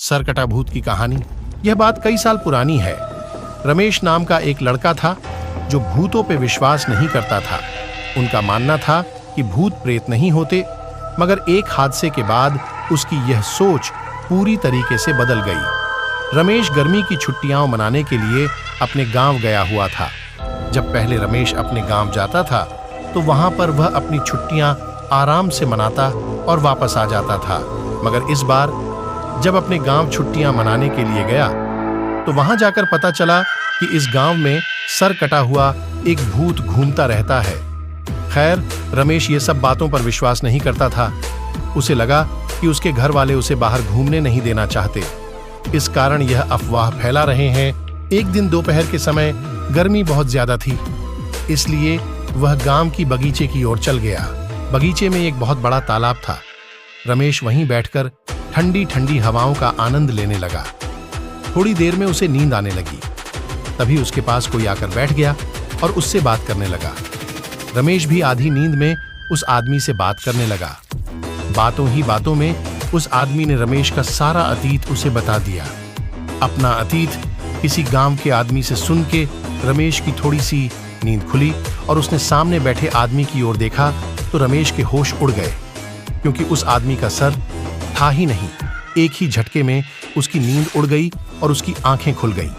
सरकटा भूत की कहानी। यह बात कई साल पुरानी है। रमेश नाम का एक लड़का था जो भूतों पे विश्वास नहीं करता था। उनका मानना था कि भूत प्रेत नहीं होते, मगर एक हादसे के बाद उसकी यह सोच पूरी तरीके से बदल गई। रमेश गर्मी की छुट्टियां मनाने के लिए अपने गांव गया हुआ था। जब पहले रमेश अपने गांव जाता था तो वहां पर वह अपनी छुट्टियां आराम से मनाता और वापस आ जाता था, मगर इस बार जब अपने गांव छुट्टियां मनाने के लिए गया तो वहां जाकर पता चला कि इस गांव में सर कटा हुआ एक भूत घूमता रहता है। खैर, रमेश ये सब बातों पर विश्वास नहीं करता था। उसे लगा कि उसके घर वाले उसे बाहर घूमने नहीं देना चाहते, इस कारण यह अफवाह फैला रहे हैं। एक दिन दोपहर के समय गर्मी बहुत ज्यादा थी, इसलिए वह गांव की बगीचे की ओर चल गया। बगीचे में एक बहुत बड़ा तालाब था। रमेश वहीं बैठकर ठंडी ठंडी हवाओं का आनंद लेने लगा। थोड़ी देर में उसे नींद आने लगी। तभी उसके पास कोई आकर बैठ गया और उससे बात करने लगा। रमेश भी आधी नींद में उस आदमी से बात करने लगा। बातों ही बातों में उस आदमी ने रमेश का सारा अतीत उसे बता दिया। अपना अतीत किसी गांव के आदमी से सुन के रमेश की थोड़ी सी नींद खुली और उसने सामने बैठे आदमी की ओर देखा तो रमेश के होश उड़ गए, क्योंकि उस आदमी का सर था ही नहीं। एक ही झटके में उसकी नींद उड़ गई और उसकी आंखें खुल गईं।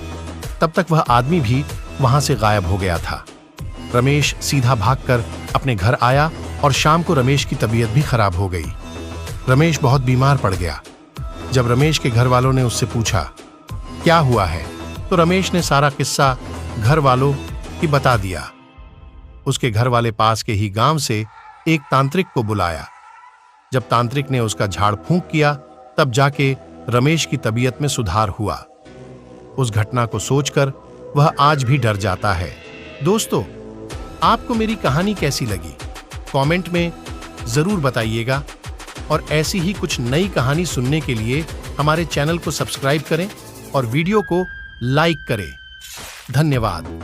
तब तक वह आदमी भी वहां से गायब हो गया था। रमेश सीधा भागकर अपने घर आया और शाम को रमेश की तबीयत भी खराब हो गई। रमेश बहुत बीमार पड़ गया। जब रमेश के घर वालों ने उससे पूछा क्या हुआ है, तो रमेश ने सारा किस्सा घर वालों की बता दिया। उसके घर वाले पास के ही गांव से एक तांत्रिक को बुलाया। जब तांत्रिक ने उसका झाड़ फूंक किया, तब जाके रमेश की तबीयत में सुधार हुआ। उस घटना को सोचकर वह आज भी डर जाता है। दोस्तों, आपको मेरी कहानी कैसी लगी? कमेंट में जरूर बताइएगा और ऐसी ही कुछ नई कहानी सुनने के लिए हमारे चैनल को सब्सक्राइब करें और वीडियो को लाइक करें। धन्यवाद।